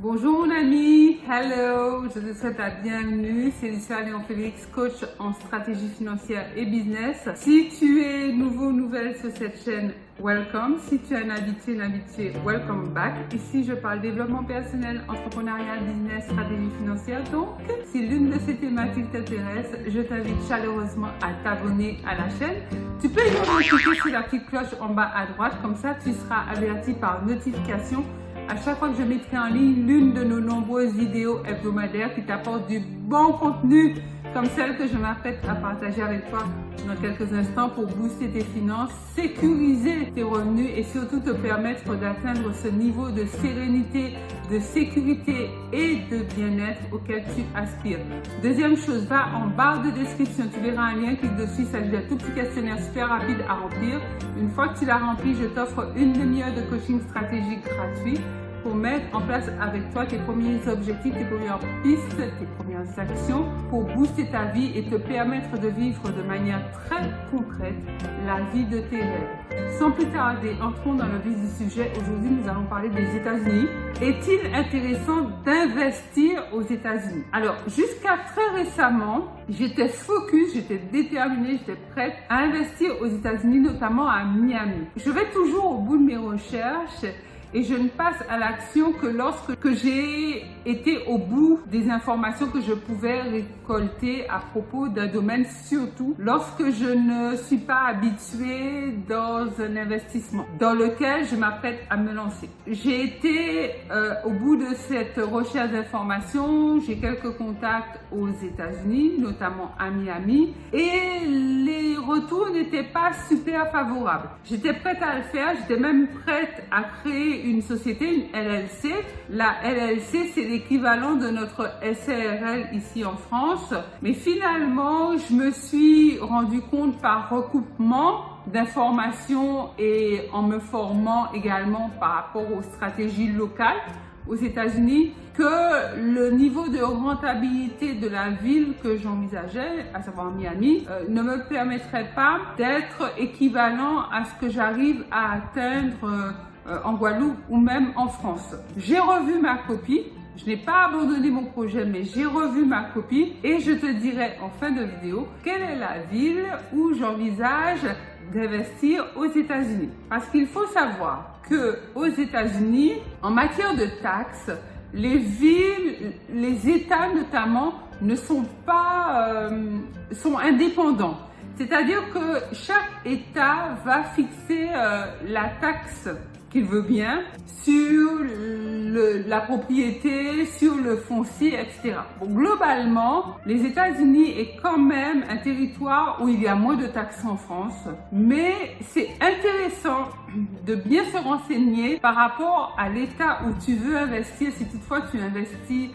Bonjour mon ami, hello, je te souhaite la bienvenue, c'est Lucia Léon Félix, coach en stratégie financière et business. Si tu es nouvelle sur cette chaîne, welcome. Si tu es un habitué, welcome back. Ici, je parle développement personnel, entrepreneuriat, business, stratégie financière. Donc, si l'une de ces thématiques t'intéresse, je t'invite chaleureusement à t'abonner à la chaîne. Tu peux également cliquer sur la petite cloche en bas à droite, comme ça tu seras averti par notification à chaque fois que je mettrai en ligne l'une de nos nombreuses vidéos hebdomadaires qui t'apportent du bon contenu comme celle que je m'apprête à partager avec toi dans quelques instants pour booster tes finances, sécuriser tes revenus et surtout te permettre d'atteindre ce niveau de sérénité, de sécurité et de bien-être auquel tu aspires. Deuxième chose, va en barre de description, tu verras un lien, clique dessus, il s'agit d'un tout petit questionnaire super rapide à remplir. Une fois que tu l'as rempli, je t'offre une demi-heure de coaching stratégique gratuit pour mettre en place avec toi tes premiers objectifs, tes premières pistes, tes premières actions pour booster ta vie et te permettre de vivre de manière très concrète la vie de tes rêves. Sans plus tarder, entrons dans le vif du sujet. Aujourd'hui, nous allons parler des États-Unis. Est-il intéressant d'investir aux États-Unis? Alors, jusqu'à très récemment, j'étais focus, j'étais déterminée, j'étais prête à investir aux États-Unis, notamment à Miami. Je vais toujours au bout de mes recherches et je ne passe à l'action que lorsque j'ai été au bout des informations que je pouvais récolter à propos d'un domaine, surtout lorsque je ne suis pas habituée dans un investissement dans lequel je m'apprête à me lancer. J'ai été au bout de cette recherche d'informations, j'ai quelques contacts aux États-Unis, notamment à Miami, et les retours n'étaient pas super favorables. J'étais prête à le faire, j'étais même prête à créer une société, une LLC. La LLC, c'est l'équivalent de notre SARL ici en France. Mais finalement, je me suis rendu compte par recoupement d'informations et en me formant également par rapport aux stratégies locales aux États-Unis que le niveau de rentabilité de la ville que j'envisageais, à savoir Miami, ne me permettrait pas d'être équivalent à ce que j'arrive à atteindre en Guadeloupe ou même en France. J'ai revu ma copie. Je n'ai pas abandonné mon projet, mais j'ai revu ma copie et je te dirai en fin de vidéo quelle est la ville où j'envisage d'investir aux États-Unis. Parce qu'il faut savoir que aux États-Unis, en matière de taxes, les villes, les États notamment, ne sont pas, sont indépendants. C'est-à-dire que chaque État va fixer la taxe qu'il veut bien sur la propriété, sur le foncier, etc. Bon, globalement, les États-Unis est quand même un territoire où il y a moins de taxes en France, mais c'est intéressant de bien se renseigner par rapport à l'État où tu veux investir, si toutefois tu investis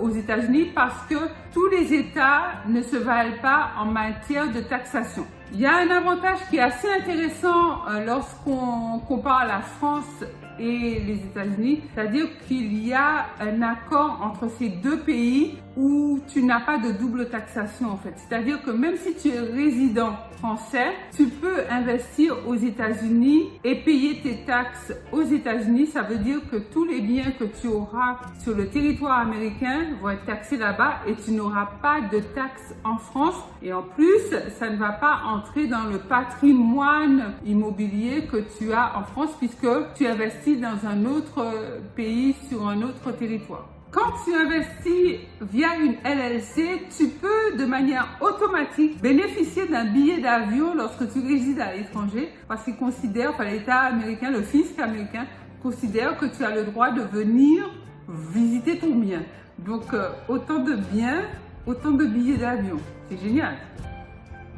aux États-Unis, parce que tous les États ne se valent pas en matière de taxation. Il y a un avantage qui est assez intéressant lorsqu'on compare la France et les États-Unis, c'est-à-dire qu'il y a un accord entre ces deux pays où tu n'as pas de double taxation en fait. C'est-à-dire que même si tu es résident français, tu peux investir aux États-Unis et payer tes taxes aux États-Unis. Ça veut dire que tous les biens que tu auras sur le territoire américain vont être taxés là-bas et tu n'auras pas de taxes en France. Et en plus, ça ne va pas entrer dans le patrimoine immobilier que tu as en France puisque tu investis dans un autre pays, sur un autre territoire. Quand tu investis via une LLC, tu peux de manière automatique bénéficier d'un billet d'avion lorsque tu résides à l'étranger parce qu'ils considèrent, enfin l'État américain, le fisc américain considère que tu as le droit de venir visiter ton bien. Donc autant de biens, autant de billets d'avion. C'est génial.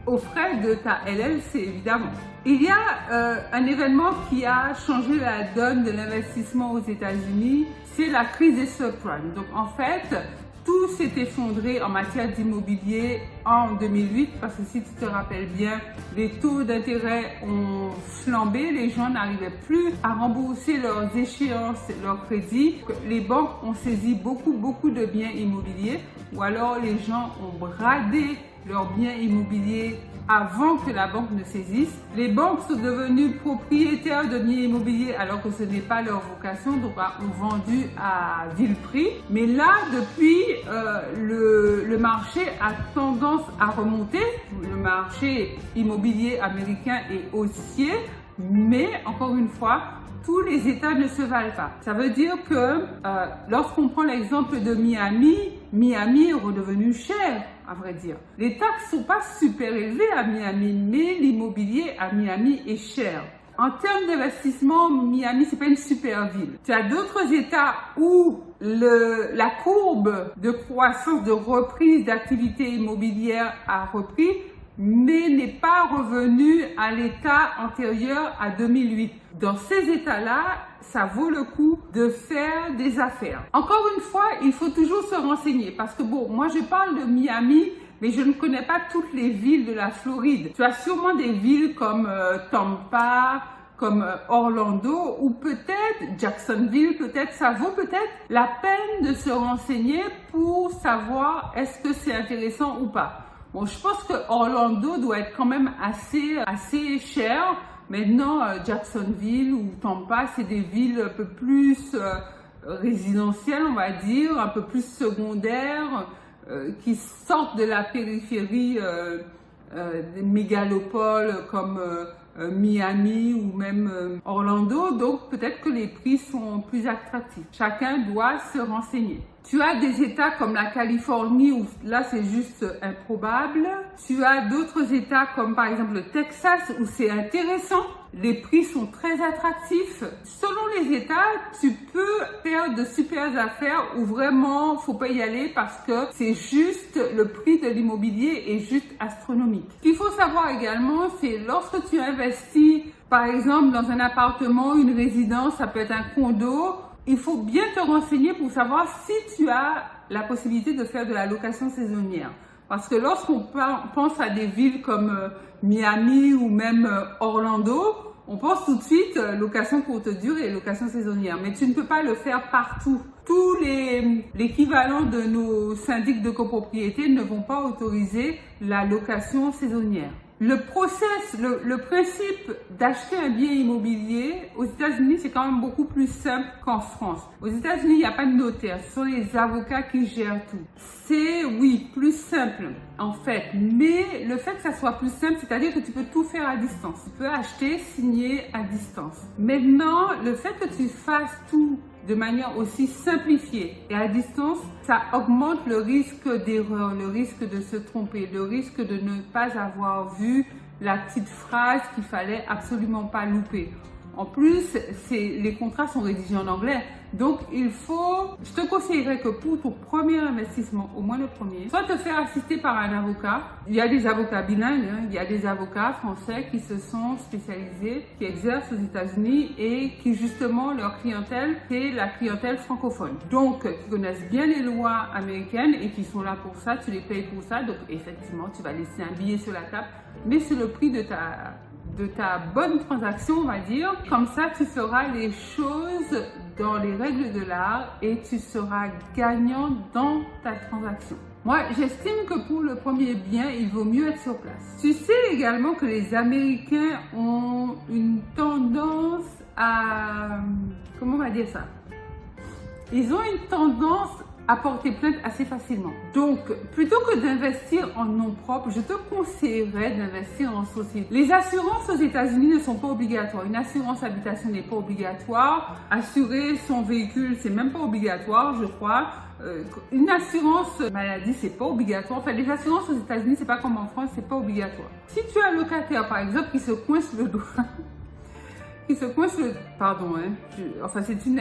Aux frais de ta LLC, évidemment. Il y a un événement qui a changé la donne de l'investissement aux États-Unis, c'est la crise des subprimes. Donc en fait, tout s'est effondré en matière d'immobilier en 2008 parce que si tu te rappelles bien, les taux d'intérêt ont flambé, les gens n'arrivaient plus à rembourser leurs échéances, leurs crédits. Les banques ont saisi beaucoup de biens immobiliers ou alors les gens ont bradé leurs biens immobiliers avant que la banque ne saisisse. Les banques sont devenues propriétaires de biens immobiliers alors que ce n'est pas leur vocation, donc ont vendu à vil prix. Mais là, depuis, le marché a tendance à remonter. Le marché immobilier américain est haussier, mais encore une fois, tous les États ne se valent pas. Ça veut dire que lorsqu'on prend l'exemple de Miami, Miami est redevenu cher, à vrai dire. Les taxes sont pas super élevées à Miami, mais l'immobilier à Miami est cher. En termes d'investissement, Miami, c'est pas une super ville. Tu as d'autres États où la courbe de croissance, de reprise d'activité immobilière a repris, mais n'est pas revenu à l'état antérieur à 2008. Dans ces états-là, ça vaut le coup de faire des affaires. Encore une fois, il faut toujours se renseigner parce que bon, moi je parle de Miami, mais je ne connais pas toutes les villes de la Floride. Tu as sûrement des villes comme Tampa, comme Orlando ou peut-être Jacksonville, peut-être ça vaut peut-être la peine de se renseigner pour savoir est-ce que c'est intéressant ou pas. Bon, je pense que Orlando doit être quand même assez cher. Maintenant, Jacksonville ou Tampa, c'est des villes un peu plus résidentielles, on va dire, un peu plus secondaires, qui sortent de la périphérie des mégalopoles comme Miami ou même Orlando. Donc, peut-être que les prix sont plus attractifs. Chacun doit se renseigner. Tu as des États comme la Californie où là c'est juste improbable. Tu as d'autres États comme par exemple le Texas où c'est intéressant. Les prix sont très attractifs. Selon les États, tu peux faire de super affaires où vraiment faut pas y aller parce que c'est juste le prix de l'immobilier est juste astronomique. Ce qu'il faut savoir également, c'est lorsque tu investis par exemple dans un appartement, une résidence, ça peut être un condo. Il faut bien te renseigner pour savoir si tu as la possibilité de faire de la location saisonnière. Parce que lorsqu'on pense à des villes comme Miami ou même Orlando, on pense tout de suite location courte durée et location saisonnière. Mais tu ne peux pas le faire partout. Tous l'équivalent de nos syndics de copropriété ne vont pas autoriser la location saisonnière. Le principe d'acheter un bien immobilier aux États-Unis, c'est quand même beaucoup plus simple qu'en France. Aux États-Unis, il n'y a pas de notaire, ce sont les avocats qui gèrent tout. C'est, oui, plus simple en fait, mais le fait que ça soit plus simple, c'est-à-dire que tu peux tout faire à distance. Tu peux acheter, signer à distance. Maintenant, le fait que tu fasses tout de manière aussi simplifiée et à distance, ça augmente le risque d'erreur, le risque de se tromper, le risque de ne pas avoir vu la petite phrase qu'il fallait absolument pas louper. En plus, les contrats sont rédigés en anglais. Donc, je te conseillerais que pour ton premier investissement, au moins le premier, soit te faire assister par un avocat. Il y a des avocats bilingues, hein. Il y a des avocats français qui se sont spécialisés, qui exercent aux États-Unis et qui justement, leur clientèle, c'est la clientèle francophone. Donc, qui connaissent bien les lois américaines et qui sont là pour ça, tu les payes pour ça. Donc, effectivement, tu vas laisser un billet sur la table, mais c'est le prix de ta bonne transaction, on va dire. Comme ça, tu feras les choses dans les règles de l'art et tu seras gagnant dans ta transaction. Moi, j'estime que pour le premier bien, il vaut mieux être sur place. Tu sais également que les Américains ont une tendance à... Comment on va dire ça? Ils ont une tendance à porter plainte assez facilement. Donc, plutôt que d'investir en nom propre, je te conseillerais d'investir en société. Les assurances aux États-Unis ne sont pas obligatoires. Une assurance habitation n'est pas obligatoire. Assurer son véhicule, c'est même pas obligatoire, je crois. Une assurance maladie, c'est pas obligatoire. Enfin, les assurances aux États-Unis, c'est pas comme en France, c'est pas obligatoire. Si tu as un locataire, par exemple, qui se coince le doigt, pardon, hein, enfin c'est un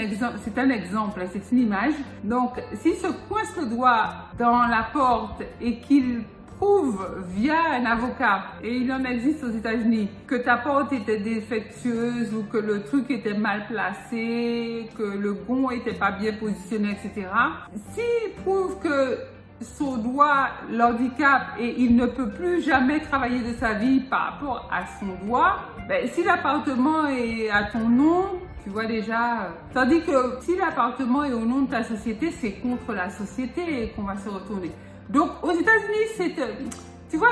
exemple, c'est une image. Donc, s'il se coince le doigt dans la porte et qu'il prouve via un avocat, et il en existe aux États-Unis, que ta porte était défectueuse ou que le truc était mal placé, que le gond était pas bien positionné, etc. S'il prouve que son doigt l'handicap et il ne peut plus jamais travailler de sa vie par rapport à son doigt, ben, si l'appartement est à ton nom, tu vois déjà, tandis que si l'appartement est au nom de ta société, c'est contre la société qu'on va se retourner. Donc aux États-Unis, tu vois,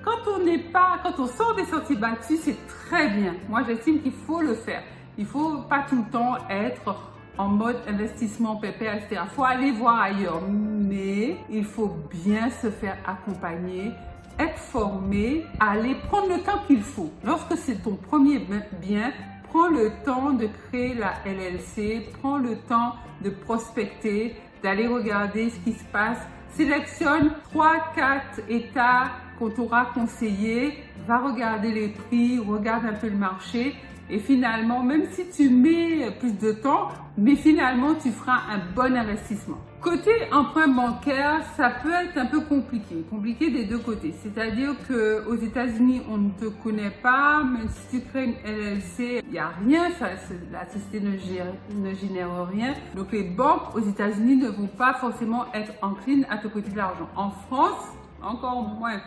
quand on sort des sentiers battus, c'est très bien. Moi, j'estime qu'il faut le faire. Il faut pas tout le temps être en mode investissement pépère, etc. Il faut aller voir ailleurs, mais il faut bien se faire accompagner, être formé, aller prendre le temps qu'il faut. Lorsque c'est ton premier bien, prends le temps de créer la LLC, prends le temps de prospecter, d'aller regarder ce qui se passe. Sélectionne 3-4 États qu'on t'aura conseillé, va regarder les prix, regarde un peu le marché et finalement, même si tu mets plus de temps, mais finalement tu feras un bon investissement. Côté emprunt bancaire, ça peut être un peu compliqué des deux côtés. C'est-à-dire qu'aux États-Unis, on ne te connaît pas, même si tu crées une LLC, il n'y a rien, la société ne génère rien. Donc les banques aux États-Unis ne vont pas forcément être enclines à te prêter de l'argent. En France, encore moins.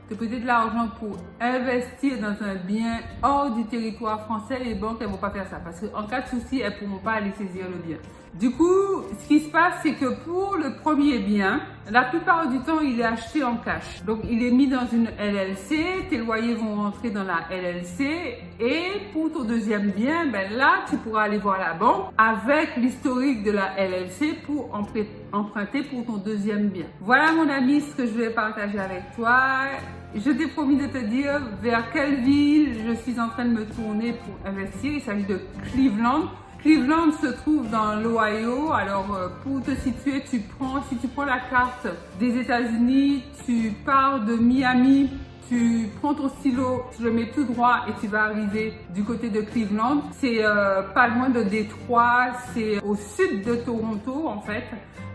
Te prêter de l'argent pour investir dans un bien hors du territoire français, les banques elles vont pas faire ça parce qu'en cas de souci, elles pourront pas aller saisir le bien. Du coup, ce qui se passe, c'est que pour le premier bien, la plupart du temps, il est acheté en cash. Donc, il est mis dans une LLC, tes loyers vont rentrer dans la LLC et pour ton deuxième bien, ben là, tu pourras aller voir la banque avec l'historique de la LLC pour emprunter pour ton deuxième bien. Voilà, mon ami, ce que je vais partager avec toi. Je t'ai promis de te dire vers quelle ville je suis en train de me tourner pour investir. Il s'agit de Cleveland. Cleveland se trouve dans l'Ohio. Alors, pour te situer, si tu prends la carte des États-Unis, tu pars de Miami, tu prends ton stylo, tu le mets tout droit et tu vas arriver du côté de Cleveland. C'est pas loin de Détroit, c'est au sud de Toronto en fait.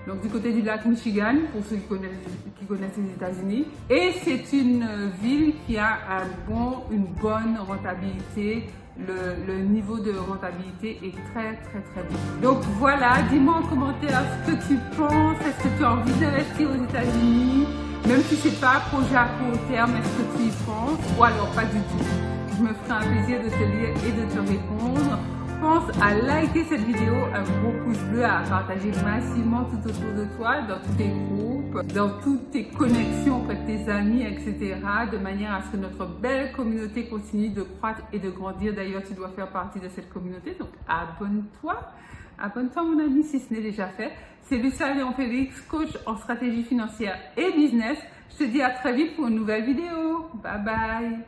Donc du côté du lac Michigan, pour ceux qui connaissent les États-Unis. Et c'est une ville qui a une bonne rentabilité. Le niveau de rentabilité est très bon. Donc voilà, dis-moi en commentaire ce que tu penses. Est-ce que tu as envie d'investir aux États-Unis? Même si c'est pas un projet à court terme, est-ce que tu y penses? Ou alors pas du tout? Je me ferai un plaisir de te lire et de te répondre. Pense à liker cette vidéo, un gros pouce bleu, à partager massivement tout autour de toi, dans tous tes groupes, dans toutes tes connexions auprès de tes amis, etc. De manière à ce que notre belle communauté continue de croître et de grandir. D'ailleurs, tu dois faire partie de cette communauté, donc abonne-toi. Abonne-toi, mon ami, si ce n'est déjà fait. C'est Lucia Léon Félix, coach en stratégie financière et business. Je te dis à très vite pour une nouvelle vidéo. Bye bye.